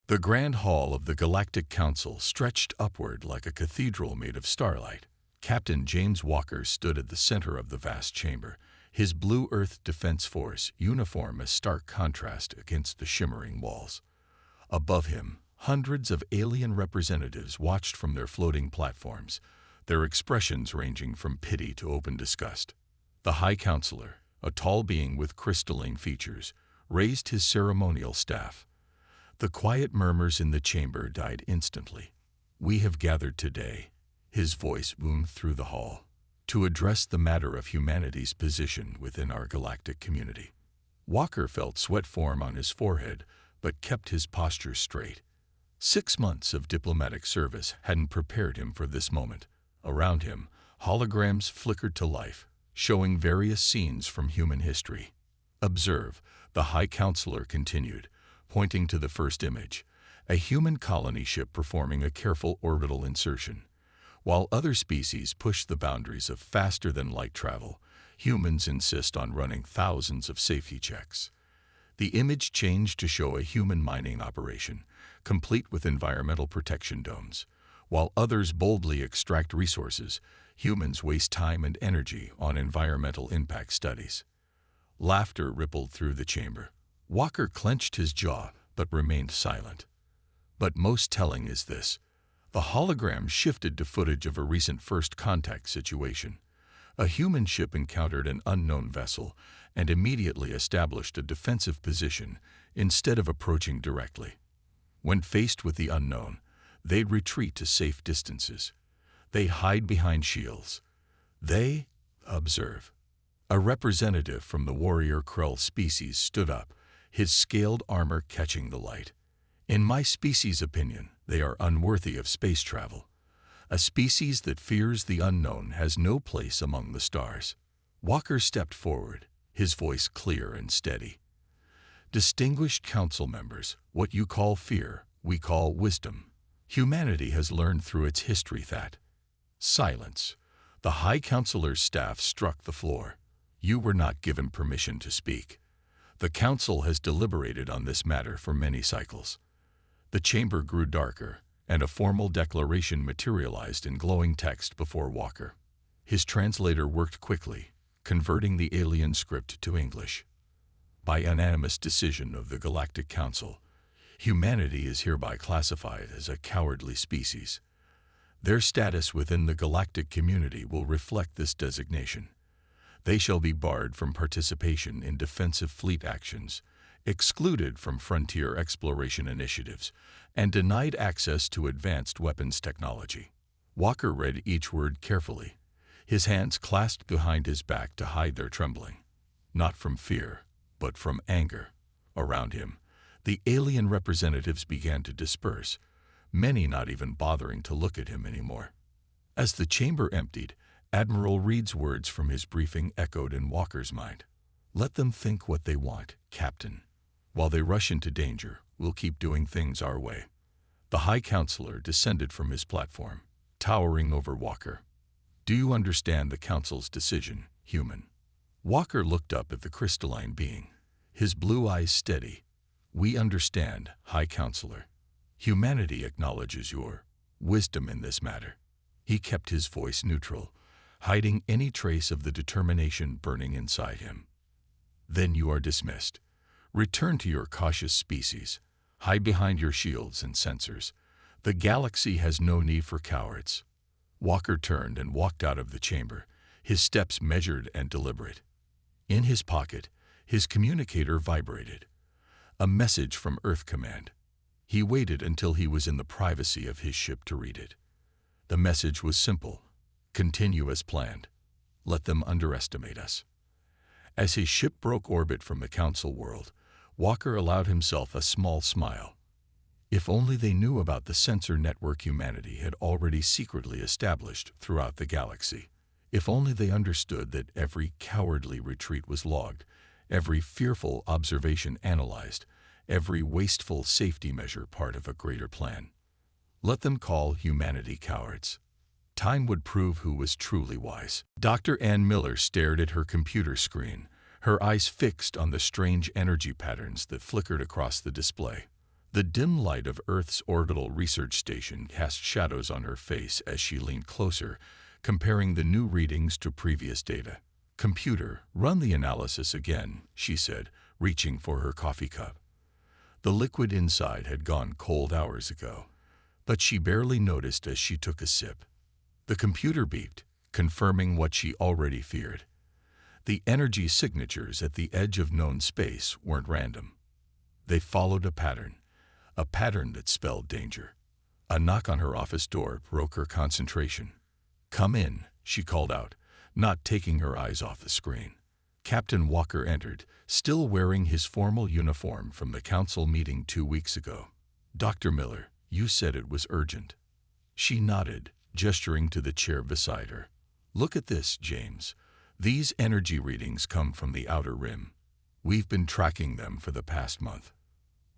The grand hall of the Galactic Council stretched upward like a cathedral made of starlight. Captain James Walker stood at the center of the vast chamber, his Blue Earth Defense Force uniform a stark contrast against the shimmering walls. Above him, hundreds of alien representatives watched from their floating platforms, their expressions ranging from pity to open disgust. The High Counselor, a tall being with crystalline features, raised his ceremonial staff. The quiet murmurs in the chamber died instantly. "We have gathered today," his voice boomed through the hall, "to address the matter of humanity's position within our galactic community." Walker felt sweat form on his forehead, but kept his posture straight. 6 months of diplomatic service hadn't prepared him for this moment. Around him, holograms flickered to life, showing various scenes from human history. "Observe," the High Counselor continued, pointing to the first image, a human colony ship performing a careful orbital insertion. While other species push the boundaries of faster-than-light travel, humans insist on running thousands of safety checks. The image changed to show a human mining operation, complete with environmental protection domes. While others boldly extract resources, humans waste time and energy on environmental impact studies. Laughter rippled through the chamber. Walker clenched his jaw, but remained silent. But most telling is this. The hologram shifted to footage of a recent first contact situation. A human ship encountered an unknown vessel and immediately established a defensive position instead of approaching directly. When faced with the unknown, they'd retreat to safe distances. They hide behind shields. They observe. A representative from the warrior Krell species stood up, his scaled armor catching the light. "In my species' opinion, they are unworthy of space travel. A species that fears the unknown has no place among the stars." Walker stepped forward, his voice clear and steady. "Distinguished council members, what you call fear, we call wisdom. Humanity has learned through its history that—" Silence. The High Counselor's staff struck the floor. "You were not given permission to speak. The Council has deliberated on this matter for many cycles." The chamber grew darker, and a formal declaration materialized in glowing text before Walker. His translator worked quickly, converting the alien script to English. "By unanimous decision of the Galactic Council, humanity is hereby classified as a cowardly species. Their status within the galactic community will reflect this designation. They shall be barred from participation in defensive fleet actions, excluded from frontier exploration initiatives, and denied access to advanced weapons technology." Walker read each word carefully, his hands clasped behind his back to hide their trembling. Not from fear, but from anger. Around him, the alien representatives began to disperse, many not even bothering to look at him anymore. As the chamber emptied, Admiral Reed's words from his briefing echoed in Walker's mind. "Let them think what they want, Captain. While they rush into danger, we'll keep doing things our way." The High Counselor descended from his platform, towering over Walker. "Do you understand the Council's decision, human?" Walker looked up at the crystalline being, his blue eyes steady. "We understand, High Counselor. Humanity acknowledges your wisdom in this matter." He kept his voice neutral, hiding any trace of the determination burning inside him. "Then you are dismissed. Return to your cautious species. Hide behind your shields and sensors. The galaxy has no need for cowards." Walker turned and walked out of the chamber, his steps measured and deliberate. In his pocket, his communicator vibrated. A message from Earth Command. He waited until he was in the privacy of his ship to read it. The message was simple. "Continue as planned. Let them underestimate us." As his ship broke orbit from the Council world, Walker allowed himself a small smile. If only they knew about the sensor network humanity had already secretly established throughout the galaxy. If only they understood that every cowardly retreat was logged, every fearful observation analyzed, every wasteful safety measure part of a greater plan. Let them call humanity cowards. Time would prove who was truly wise. Dr. Ann Miller stared at her computer screen, her eyes fixed on the strange energy patterns that flickered across the display. The dim light of Earth's orbital research station cast shadows on her face as she leaned closer, comparing the new readings to previous data. "Computer, run the analysis again," she said, reaching for her coffee cup. The liquid inside had gone cold hours ago, but she barely noticed as she took a sip. The computer beeped, confirming what she already feared. The energy signatures at the edge of known space weren't random. They followed a pattern that spelled danger. A knock on her office door broke her concentration. "Come in," she called out, not taking her eyes off the screen. Captain Walker entered, still wearing his formal uniform from the council meeting 2 weeks ago. "Dr. Miller, you said it was urgent." She nodded, gesturing to the chair beside her. "Look at this, James. These energy readings come from the outer rim. We've been tracking them for the past month."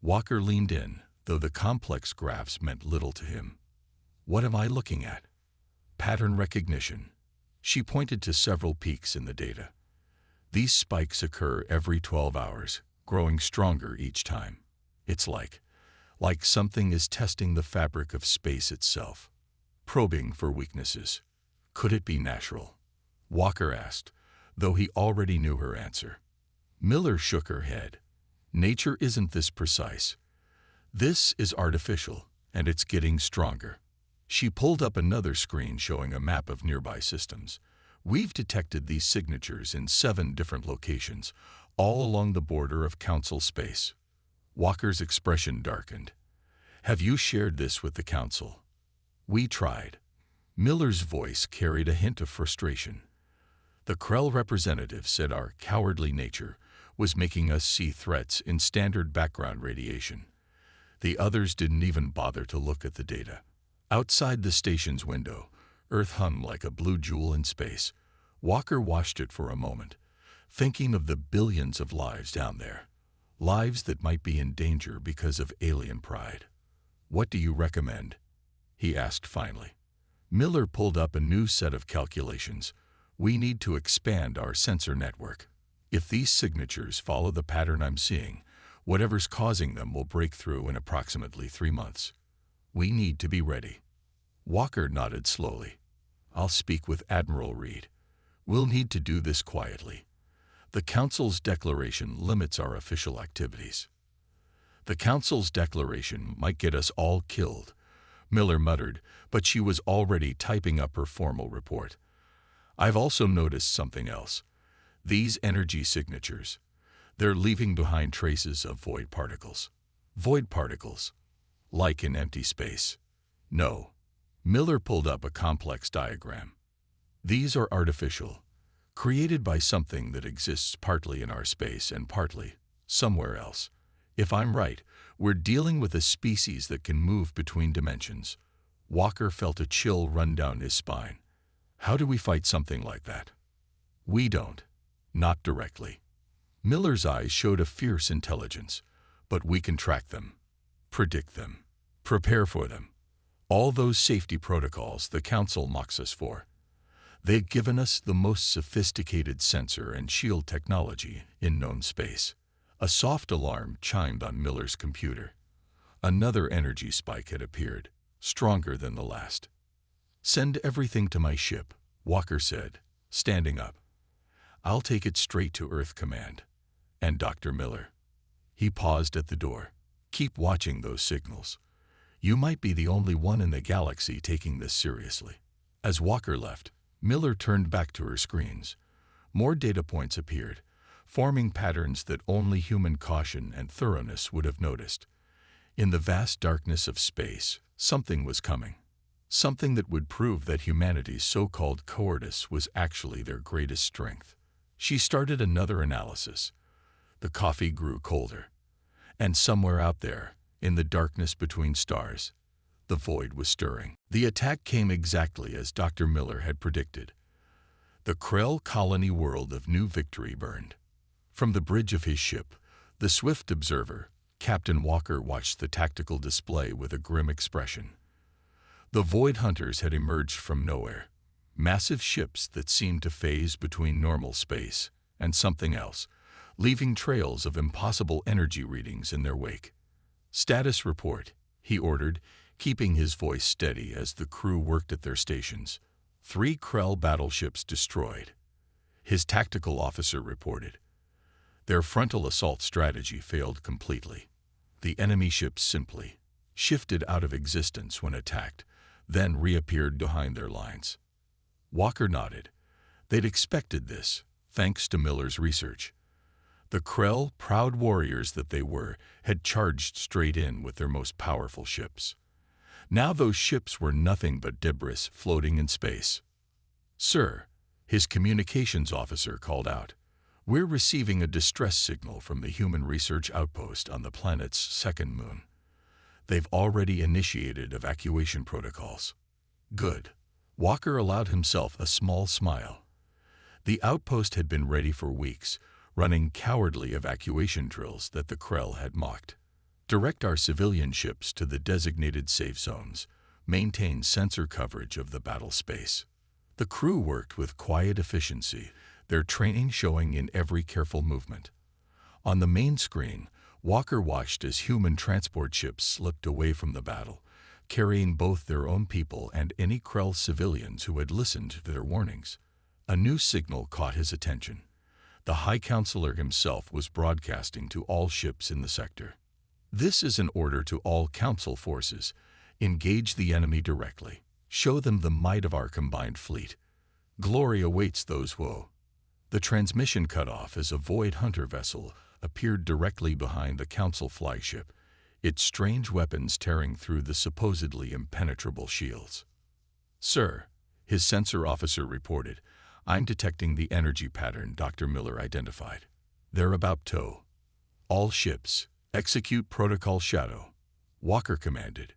Walker leaned in, though the complex graphs meant little to him. "What am I looking at?" "Pattern recognition." She pointed to several peaks in the data. "These spikes occur every 12 hours, growing stronger each time. It's like something is testing the fabric of space itself, probing for weaknesses. Could it be natural?" Walker asked, though he already knew her answer. Miller shook her head. "Nature isn't this precise. This is artificial, and it's getting stronger." She pulled up another screen showing a map of nearby systems. "We've detected these signatures in 7 different locations, all along the border of Council space." Walker's expression darkened. "Have you shared this with the Council?" "We tried." Miller's voice carried a hint of frustration. "The Krell representative said our cowardly nature was making us see threats in standard background radiation. The others didn't even bother to look at the data." Outside the station's window, Earth hung like a blue jewel in space. Walker watched it for a moment, thinking of the billions of lives down there, lives that might be in danger because of alien pride. "What do you recommend?" he asked finally. Miller pulled up a new set of calculations. "We need to expand our sensor network. If these signatures follow the pattern I'm seeing, whatever's causing them will break through in approximately 3 months. We need to be ready." Walker nodded slowly. "I'll speak with Admiral Reed. We'll need to do this quietly. The Council's declaration limits our official activities." "The Council's declaration might get us all killed," Miller muttered, but she was already typing up her formal report. "I've also noticed something else. These energy signatures, they're leaving behind traces of void particles." "Void particles? Like in empty space?" "No." Miller pulled up a complex diagram. "These are artificial, created by something that exists partly in our space and partly somewhere else. If I'm right, we're dealing with a species that can move between dimensions." Walker felt a chill run down his spine. "How do we fight something like that?" "We don't. Not directly." Miller's eyes showed a fierce intelligence. "But we can track them, predict them, prepare for them. All those safety protocols the Council mocks us for. They've given us the most sophisticated sensor and shield technology in known space." A soft alarm chimed on Miller's computer. Another energy spike had appeared, stronger than the last. "Send everything to my ship," Walker said, standing up. "I'll take it straight to Earth Command. And Dr. Miller." He paused at the door. "Keep watching those signals. You might be the only one in the galaxy taking this seriously." As Walker left, Miller turned back to her screens. More data points appeared, forming patterns that only human caution and thoroughness would have noticed. In the vast darkness of space, something was coming. Something that would prove that humanity's so-called cowardice was actually their greatest strength. She started another analysis. The coffee grew colder. And somewhere out there, in the darkness between stars, the void was stirring. The attack came exactly as Dr. Miller had predicted. The Krell colony world of New Victory burned. From the bridge of his ship, the swift observer, Captain Walker watched the tactical display with a grim expression. The Void Hunters had emerged from nowhere, massive ships that seemed to phase between normal space and something else, leaving trails of impossible energy readings in their wake. "Status report," he ordered, keeping his voice steady as the crew worked at their stations. "3 Krell battleships destroyed," his tactical officer reported. Their frontal assault strategy failed completely. The enemy ships simply shifted out of existence when attacked, then reappeared behind their lines. Walker nodded. They'd expected this, thanks to Miller's research. The Krell, proud warriors that they were, had charged straight in with their most powerful ships. Now those ships were nothing but debris floating in space. "Sir," his communications officer called out, "we're receiving a distress signal from the human research outpost on the planet's second moon. They've already initiated evacuation protocols." "Good." Walker allowed himself a small smile. The outpost had been ready for weeks, running cowardly evacuation drills that the Krell had mocked. "Direct our civilian ships to the designated safe zones. Maintain sensor coverage of the battle space." The crew worked with quiet efficiency, their training showing in every careful movement. On the main screen, Walker watched as human transport ships slipped away from the battle, carrying both their own people and any Krell civilians who had listened to their warnings. A new signal caught his attention. The High Counselor himself was broadcasting to all ships in the sector. "This is an order to all Council forces. Engage the enemy directly. Show them the might of our combined fleet. Glory awaits those who..." The transmission cut off as a Void Hunter vessel appeared directly behind the Council flagship, its strange weapons tearing through the supposedly impenetrable shields. "Sir," his sensor officer reported, "I'm detecting the energy pattern Dr. Miller identified. They're about to. All ships, execute Protocol Shadow," Walker commanded.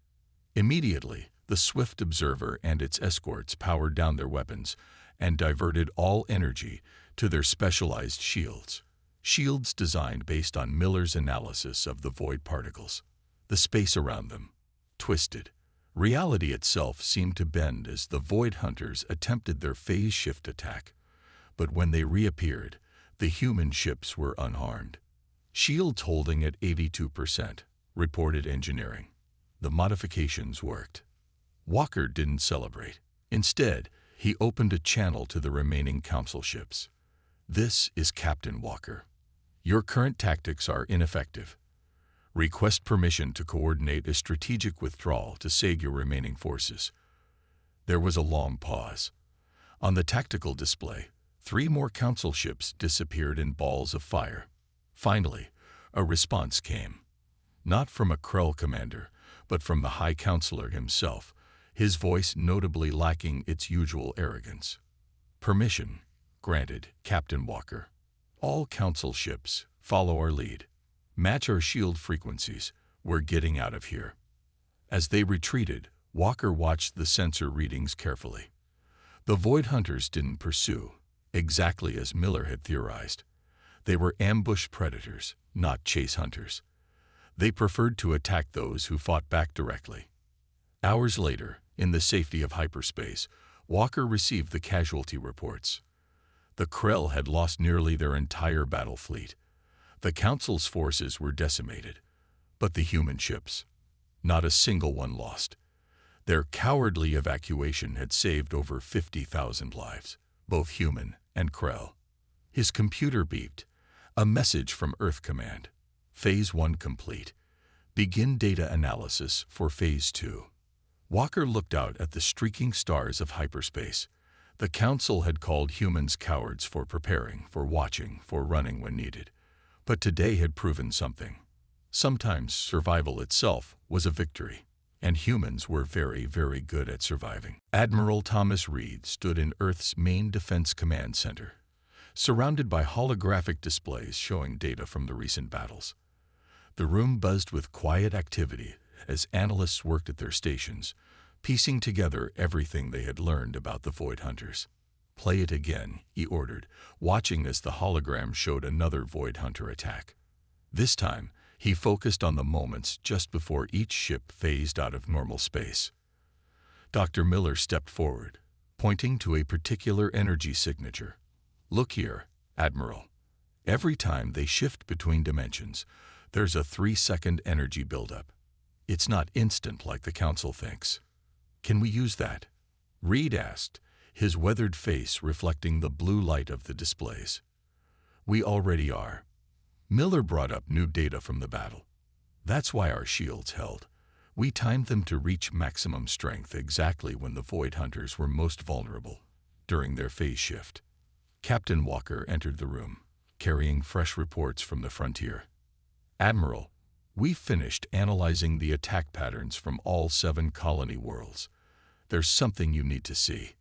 Immediately, the Swift Observer and its escorts powered down their weapons and diverted all energy to their specialized shields. Shields designed based on Miller's analysis of the void particles. The space around them twisted. Reality itself seemed to bend as the Void Hunters attempted their phase shift attack. But when they reappeared, the human ships were unharmed. "Shields holding at 82%, reported engineering. The modifications worked." Walker didn't celebrate. Instead, he opened a channel to the remaining Council ships. "This is Captain Walker. Your current tactics are ineffective. Request permission to coordinate a strategic withdrawal to save your remaining forces." There was a long pause. On the tactical display, 3 more Council ships disappeared in balls of fire. Finally, a response came. Not from a Krell commander, but from the High Counselor himself, his voice notably lacking its usual arrogance. "Permission granted, Captain Walker. All Council ships, follow our lead. Match our shield frequencies. We're getting out of here." As they retreated, Walker watched the sensor readings carefully. The Void Hunters didn't pursue, exactly as Miller had theorized. They were ambush predators, not chase hunters. They preferred to attack those who fought back directly. Hours later, in the safety of hyperspace, Walker received the casualty reports. The Krell had lost nearly their entire battle fleet. The Council's forces were decimated. But the human ships, not a single one lost. Their cowardly evacuation had saved over 50,000 lives, both human and Krell. His computer beeped. A message from Earth Command. Phase 1 complete. Begin data analysis for Phase 2. Walker looked out at the streaking stars of hyperspace. The Council had called humans cowards for preparing, for watching, for running when needed. But today had proven something. Sometimes survival itself was a victory, and humans were very, very good at surviving. Admiral Thomas Reed stood in Earth's main defense command center, surrounded by holographic displays showing data from the recent battles. The room buzzed with quiet activity as analysts worked at their stations, piecing together everything they had learned about the Void Hunters. "Play it again," he ordered, watching as the hologram showed another Void Hunter attack. This time, he focused on the moments just before each ship phased out of normal space. Dr. Miller stepped forward, pointing to a particular energy signature. "Look here, Admiral. Every time they shift between dimensions, There's a 3-second energy buildup. It's not instant like the Council thinks. Can we use that? Reed asked, his weathered face reflecting the blue light of the displays. We already are. Miller brought up new data from the battle. That's why our shields held. We timed them to reach maximum strength exactly when the Void Hunters were most vulnerable, during their phase shift. Captain Walker entered the room, carrying fresh reports from the frontier. Admiral, we've finished analyzing the attack patterns from all 7 colony worlds. There's something you need to see.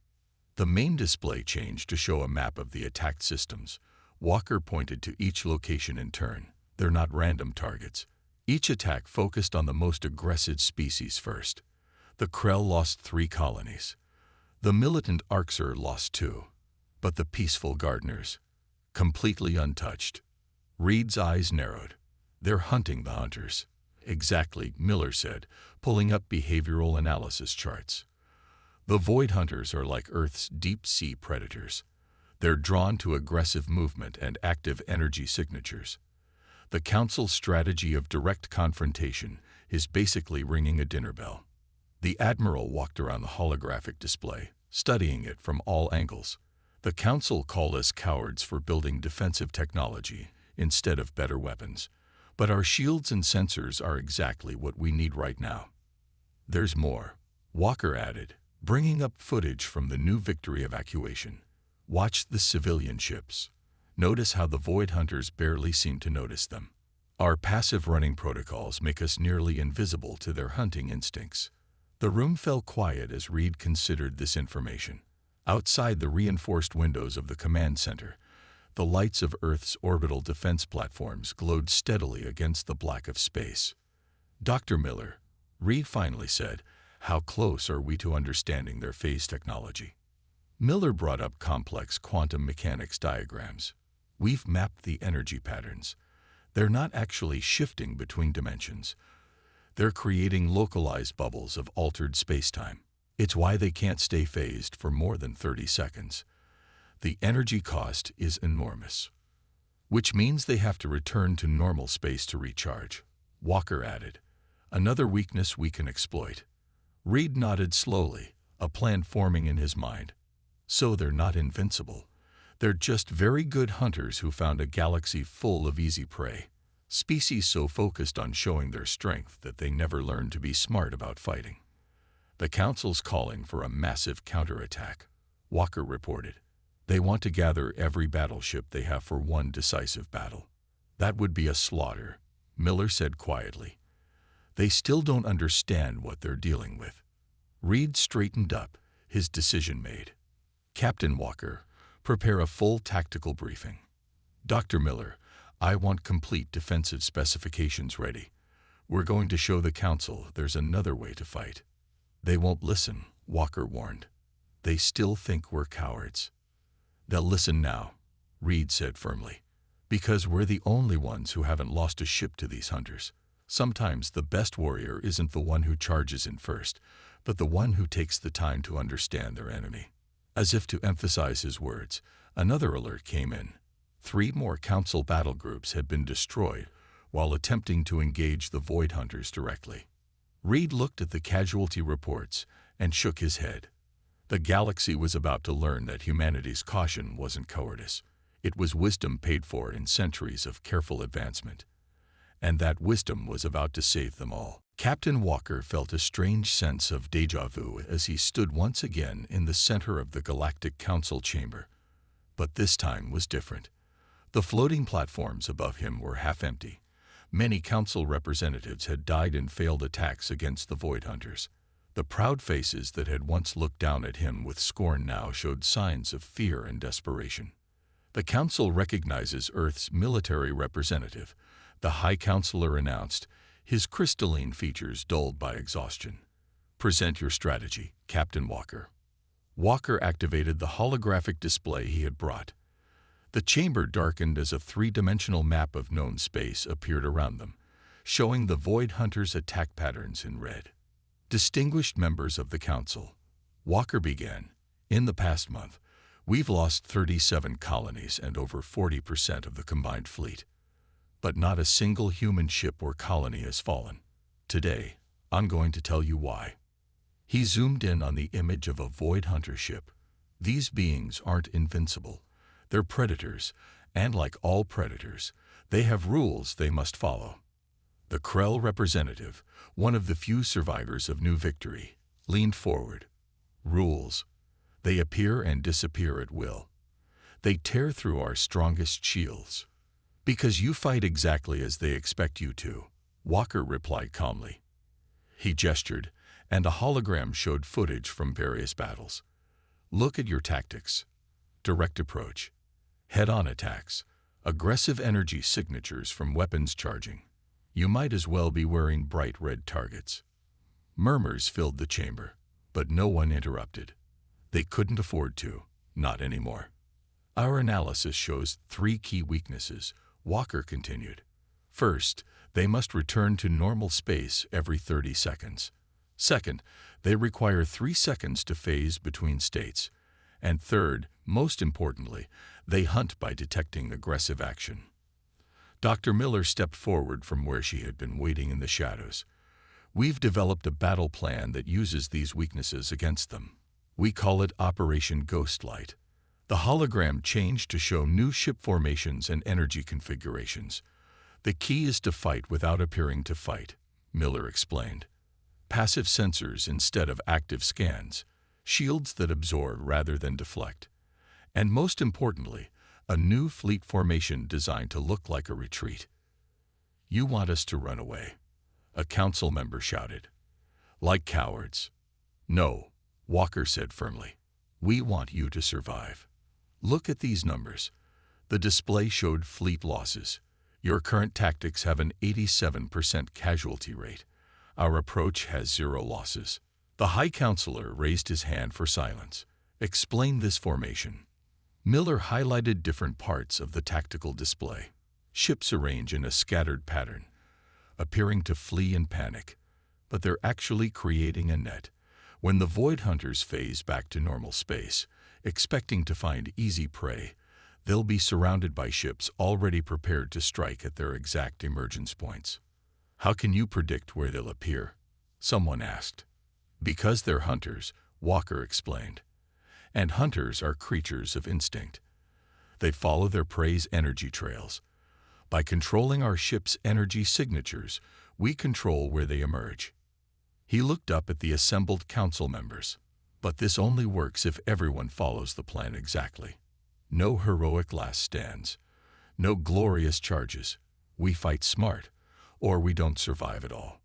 The main display changed to show a map of the attacked systems. Walker pointed to each location in turn. They're not random targets. Each attack focused on the most aggressive species first. The Krell lost 3 colonies. The militant Orcs lost 2. But the peaceful gardeners, completely untouched. Reed's eyes narrowed. They're hunting the hunters. Exactly, Miller said, pulling up behavioral analysis charts. The Void Hunters are like Earth's deep-sea predators. They're drawn to aggressive movement and active energy signatures. The Council's strategy of direct confrontation is basically ringing a dinner bell. The Admiral walked around the holographic display, studying it from all angles. The Council called us cowards for building defensive technology instead of better weapons. But our shields and sensors are exactly what we need right now. There's more, Walker added, bringing up footage from the new Victory evacuation. Watch the civilian ships. Notice how the Void Hunters barely seem to notice them. Our passive running protocols make us nearly invisible to their hunting instincts. The room fell quiet as Reed considered this information. Outside the reinforced windows of the command center, the lights of Earth's orbital defense platforms glowed steadily against the black of space. Dr. Miller, Reed finally said, how close are we to understanding their phase technology? Miller brought up complex quantum mechanics diagrams. We've mapped the energy patterns. They're not actually shifting between dimensions. They're creating localized bubbles of altered spacetime. It's why they can't stay phased for more than 30 seconds. The energy cost is enormous, which means they have to return to normal space to recharge. Walker added, another weakness we can exploit. Reed nodded slowly, a plan forming in his mind. So they're not invincible. They're just very good hunters who found a galaxy full of easy prey. Species so focused on showing their strength that they never learned to be smart about fighting. The Council's calling for a massive counterattack, Walker reported. They want to gather every battleship they have for one decisive battle. That would be a slaughter, Miller said quietly. They still don't understand what they're dealing with. Reed straightened up, his decision made. Captain Walker, prepare a full tactical briefing. Dr. Miller, I want complete defensive specifications ready. We're going to show the Council there's another way to fight. They won't listen, Walker warned. They still think we're cowards. They'll listen now, Reed said firmly, because we're the only ones who haven't lost a ship to these hunters. Sometimes the best warrior isn't the one who charges in first, but the one who takes the time to understand their enemy. As if to emphasize his words, another alert came in. 3 more Council battle groups had been destroyed while attempting to engage the Void Hunters directly. Reed looked at the casualty reports and shook his head. The galaxy was about to learn that humanity's caution wasn't cowardice. It was wisdom paid for in centuries of careful advancement. And that wisdom was about to save them all. Captain Walker felt a strange sense of déjà vu as he stood once again in the center of the Galactic Council chamber. But this time was different. The floating platforms above him were half empty. Many Council representatives had died in failed attacks against the Void Hunters. The proud faces that had once looked down at him with scorn now showed signs of fear and desperation. The Council recognizes Earth's military representative, the High Counselor announced, his crystalline features dulled by exhaustion. Present your strategy, Captain Walker. Walker activated the holographic display he had brought. The chamber darkened as a 3-dimensional map of known space appeared around them, showing the Void Hunters' attack patterns in red. Distinguished members of the Council, Walker began, in the past month, we've lost 37 colonies and over 40% of the combined fleet. But not a single human ship or colony has fallen. Today, I'm going to tell you why. He zoomed in on the image of a Void Hunter ship. These beings aren't invincible. They're predators, and like all predators, they have rules they must follow. The Krell representative, one of the few survivors of New Victory, leaned forward. Rules. They appear and disappear at will. They tear through our strongest shields. Because you fight exactly as they expect you to, Walker replied calmly. He gestured, and a hologram showed footage from various battles. Look at your tactics. Direct approach. Head-on attacks. Aggressive energy signatures from weapons charging. You might as well be wearing bright red targets. Murmurs filled the chamber, but no one interrupted. They couldn't afford to, not anymore. Our analysis shows 3 key weaknesses, Walker continued. First, they must return to normal space every 30 seconds. Second, they require 3 seconds to phase between states. And third, most importantly, they hunt by detecting aggressive action. Dr. Miller stepped forward from where she had been waiting in the shadows. We've developed a battle plan that uses these weaknesses against them. We call it Operation Ghostlight. The hologram changed to show new ship formations and energy configurations. The key is to fight without appearing to fight, Miller explained. Passive sensors instead of active scans, shields that absorb rather than deflect. And most importantly, a new fleet formation designed to look like a retreat. You want us to run away? A council member shouted. Like cowards. No, Walker said firmly. We want you to survive. Look at these numbers. The display showed fleet losses. Your current tactics have an 87% casualty rate. Our approach has 0 losses. The High Counselor raised his hand for silence. Explain this formation. Miller highlighted different parts of the tactical display. Ships arrange in a scattered pattern, appearing to flee in panic, but they're actually creating a net. When the Void Hunters phase back to normal space, expecting to find easy prey, they'll be surrounded by ships already prepared to strike at their exact emergence points. How can you predict where they'll appear? Someone asked. Because they're hunters, Walker explained. And hunters are creatures of instinct. They follow their prey's energy trails. By controlling our ship's energy signatures, we control where they emerge. He looked up at the assembled council members. But this only works if everyone follows the plan exactly. No heroic last stands. No glorious charges. We fight smart, or we don't survive at all.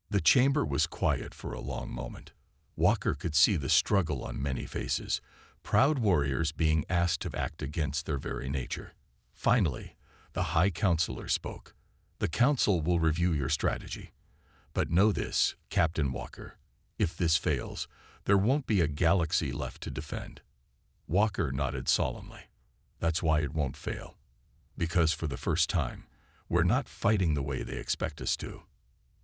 The chamber was quiet for a long moment. Walker could see the struggle on many faces, proud warriors being asked to act against their very nature. Finally, the High Counselor spoke. The Council will review your strategy. But know this, Captain Walker, if this fails, there won't be a galaxy left to defend. Walker nodded solemnly. That's why it won't fail. Because for the first time, we're not fighting the way they expect us to.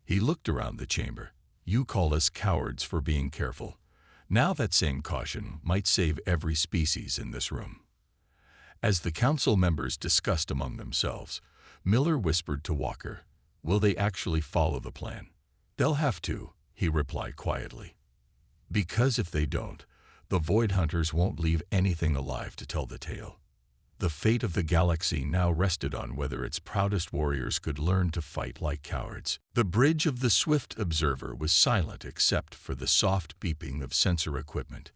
He looked around the chamber. You call us cowards for being careful. Now that same caution might save every species in this room. As the council members discussed among themselves, Miller whispered to Walker, will they actually follow the plan? They'll have to, he replied quietly. Because if they don't, the Void Hunters won't leave anything alive to tell the tale. The fate of the galaxy now rested on whether its proudest warriors could learn to fight like cowards. The bridge of the Swift Observer was silent except for the soft beeping of sensor equipment.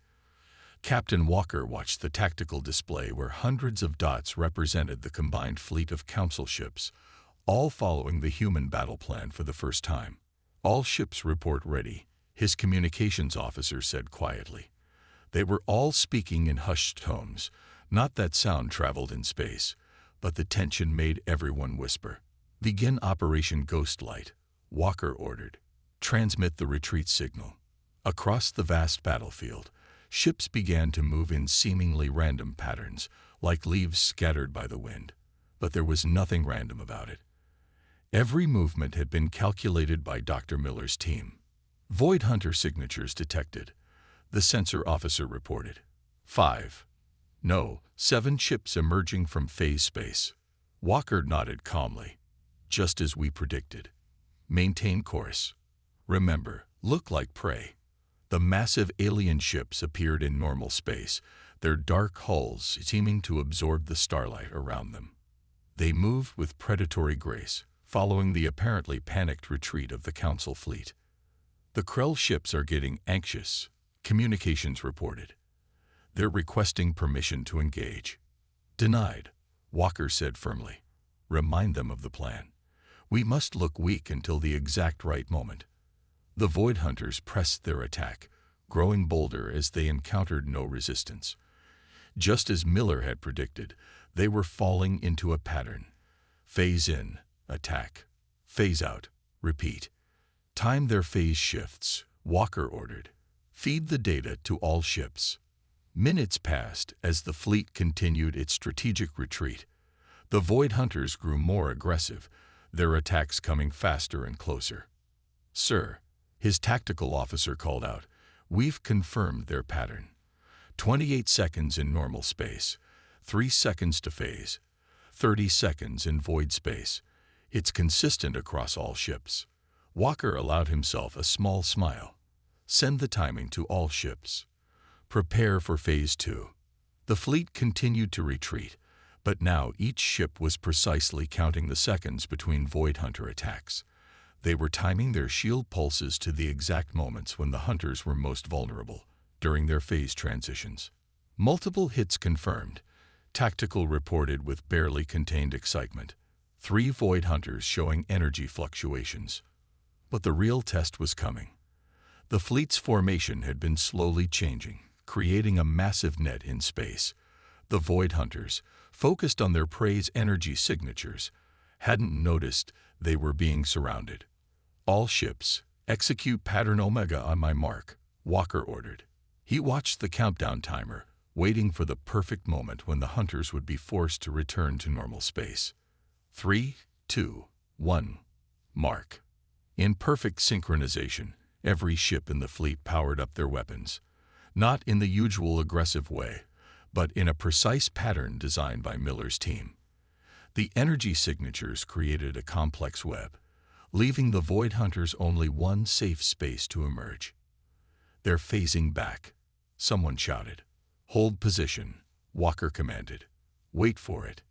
Captain Walker watched the tactical display where hundreds of dots represented the combined fleet of council ships, all following the human battle plan for the first time. All ships report ready, his communications officer said quietly. They were all speaking in hushed tones. Not that sound traveled in space, but the tension made everyone whisper. Begin Operation Ghostlight, Walker ordered. Transmit the retreat signal. Across the vast battlefield, ships began to move in seemingly random patterns, like leaves scattered by the wind. But there was nothing random about it. Every movement had been calculated by Dr. Miller's team. Void Hunter signatures detected, the sensor officer reported. 7 ships emerging from phase space. Walker nodded calmly. just as we predicted. Maintain course. Remember, look like prey. The massive alien ships appeared in normal space, their dark hulls seeming to absorb the starlight around them. They moved with predatory grace, following the apparently panicked retreat of the Council fleet. The Krell ships are getting anxious, communications reported. They're requesting permission to engage. Denied, Walker said firmly. Remind them of the plan. We must look weak until the exact right moment. The Void Hunters pressed their attack, growing bolder as they encountered no resistance. Just as Miller had predicted, they were falling into a pattern. Phase in, attack. Phase out, repeat. Time their phase shifts, Walker ordered. Feed the data to all ships. Minutes passed as the fleet continued its strategic retreat. The Void Hunters grew more aggressive, their attacks coming faster and closer. Sir, his tactical officer called out, we've confirmed their pattern. 28 seconds in normal space, 3 seconds to phase, 30 seconds in void space. It's consistent across all ships. Walker allowed himself a small smile. Send the timing to all ships. Prepare for Phase 2. The fleet continued to retreat, but now each ship was precisely counting the seconds between Void Hunter attacks. They were timing their shield pulses to the exact moments when the Hunters were most vulnerable, during their phase transitions. Multiple hits confirmed. Tactical reported with barely contained excitement. 3 Void Hunters showing energy fluctuations. But the real test was coming. The fleet's formation had been slowly changing, creating a massive net in space. The Void Hunters, focused on their prey's energy signatures, hadn't noticed they were being surrounded. All ships, execute pattern Omega on my mark, Walker ordered. He watched the countdown timer, waiting for the perfect moment when the Hunters would be forced to return to normal space. 3, 2, 1, mark. In perfect synchronization, every ship in the fleet powered up their weapons. Not in the usual aggressive way, but in a precise pattern designed by Miller's team. The energy signatures created a complex web, leaving the Void Hunters only one safe space to emerge. They're phasing back, someone shouted. Hold position, Walker commanded. Wait for it.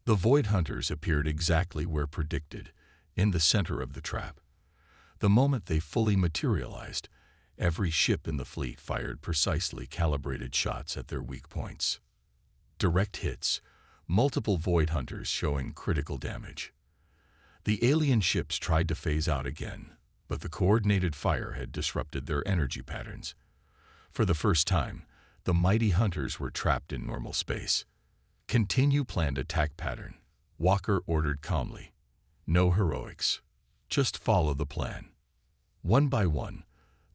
The Void Hunters appeared exactly where predicted, in the center of the trap. The moment they fully materialized, every ship in the fleet fired precisely calibrated shots at their weak points. Direct hits, multiple Void Hunters showing critical damage. The alien ships tried to phase out again, but the coordinated fire had disrupted their energy patterns. For the first time, the mighty Hunters were trapped in normal space. Continue planned attack pattern, Walker ordered calmly. No heroics. Just follow the plan. One by one,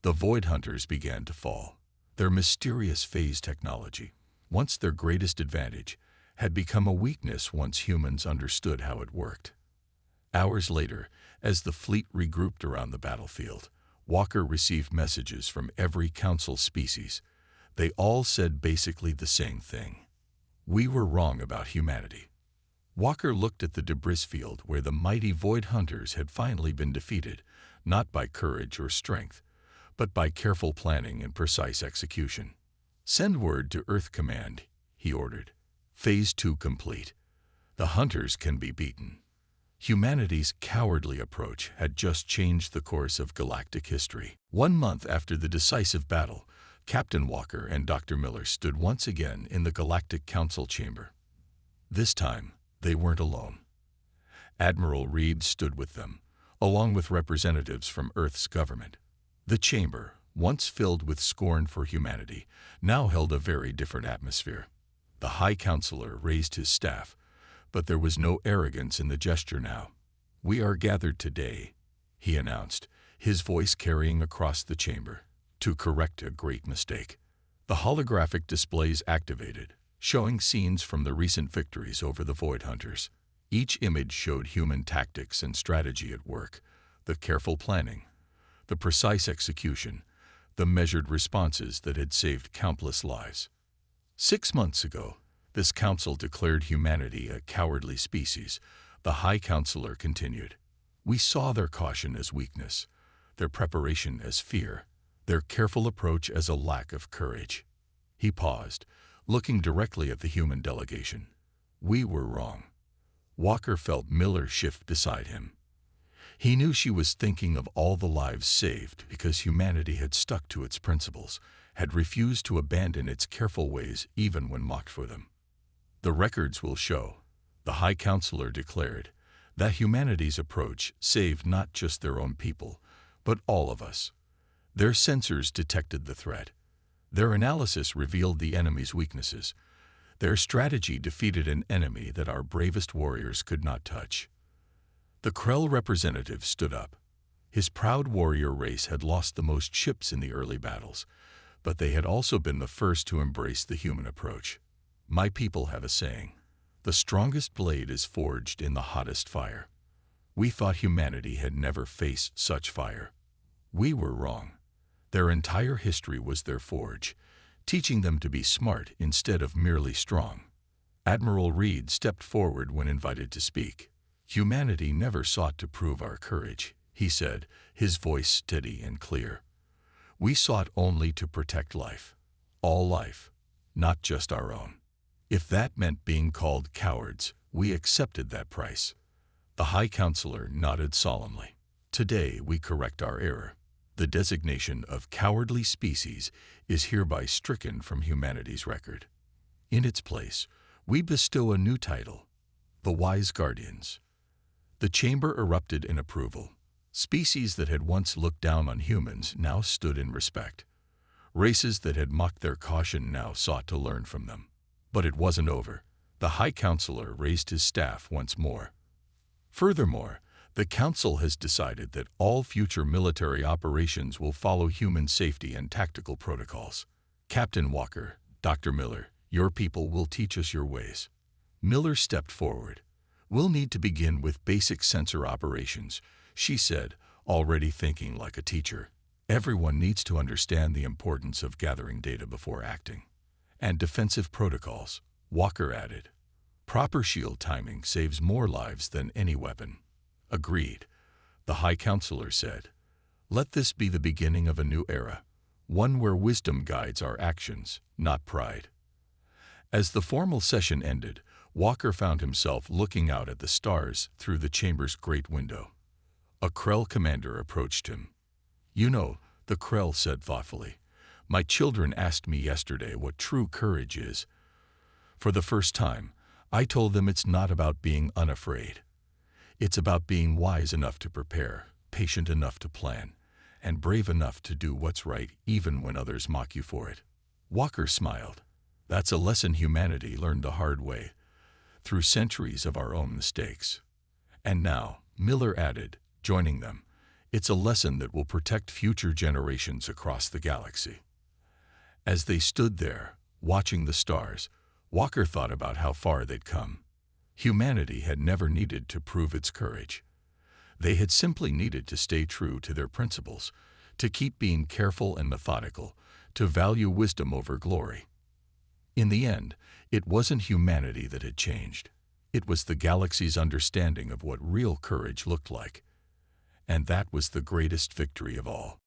the Void Hunters began to fall. Their mysterious phase technology, once their greatest advantage, had become a weakness once humans understood how it worked. Hours later, as the fleet regrouped around the battlefield, Walker received messages from every Council species. They all said basically the same thing. We were wrong about humanity. Walker looked at the debris field where the mighty Void Hunters had finally been defeated, not by courage or strength, but by careful planning and precise execution. Send word to Earth Command, he ordered. Phase 2 complete. The Hunters can be beaten. Humanity's cowardly approach had just changed the course of galactic history. 1 month after the decisive battle, Captain Walker and Dr. Miller stood once again in the Galactic Council chamber. This time, they weren't alone. Admiral Reed stood with them, along with representatives from Earth's government. The chamber, once filled with scorn for humanity, now held a very different atmosphere. The High Counselor raised his staff, but there was no arrogance in the gesture now. We are gathered today, he announced, his voice carrying across the chamber, to correct a great mistake. The holographic displays activated, showing scenes from the recent victories over the Void Hunters. Each image showed human tactics and strategy at work, the careful planning, the precise execution, the measured responses that had saved countless lives. 6 months ago, this council declared humanity a cowardly species, The High Counselor continued. We saw their caution as weakness, their preparation as fear, their careful approach as a lack of courage. He paused, looking directly at the human delegation. We were wrong. Walker felt Miller shift beside him. He knew she was thinking of all the lives saved because humanity had stuck to its principles, had refused to abandon its careful ways even when mocked for them. The records will show, the High Counselor declared, that humanity's approach saved not just their own people, but all of us. Their sensors detected the threat. Their analysis revealed the enemy's weaknesses. Their strategy defeated an enemy that our bravest warriors could not touch. The Krell representative stood up. His proud warrior race had lost the most ships in the early battles, but they had also been the first to embrace the human approach. My people have a saying, the strongest blade is forged in the hottest fire. We thought humanity had never faced such fire. We were wrong. Their entire history was their forge, teaching them to be smart instead of merely strong. Admiral Reed stepped forward when invited to speak. Humanity never sought to prove our courage, he said, his voice steady and clear. We sought only to protect life. All life, not just our own. If that meant being called cowards, we accepted that price. The High Counselor nodded solemnly. Today we correct our error. The designation of cowardly species is hereby stricken from humanity's record. In its place, we bestow a new title, the Wise Guardians. The chamber erupted in approval. Species that had once looked down on humans now stood in respect. Races that had mocked their caution now sought to learn from them. But it wasn't over. The High Counselor raised his staff once more. Furthermore, the Council has decided that all future military operations will follow human safety and tactical protocols. Captain Walker, Dr. Miller, your people will teach us your ways. Miller stepped forward. We'll need to begin with basic sensor operations, she said, already thinking like a teacher. Everyone needs to understand the importance of gathering data before acting. And defensive protocols, Walker added. Proper shield timing saves more lives than any weapon. Agreed, the High Counselor said. Let this be the beginning of a new era, one where wisdom guides our actions, not pride. As the formal session ended, Walker found himself looking out at the stars through the chamber's great window. A Krell commander approached him. You know, the Krell said thoughtfully, my children asked me yesterday what true courage is. For the first time, I told them it's not about being unafraid. It's about being wise enough to prepare, patient enough to plan, and brave enough to do what's right even when others mock you for it. Walker smiled. That's a lesson humanity learned the hard way, through centuries of our own mistakes. And now, Miller added, joining them, it's a lesson that will protect future generations across the galaxy. As they stood there, watching the stars, Walker thought about how far they'd come. Humanity had never needed to prove its courage. They had simply needed to stay true to their principles, to keep being careful and methodical, to value wisdom over glory. In the end, it wasn't humanity that had changed. It was the galaxy's understanding of what real courage looked like. And that was the greatest victory of all.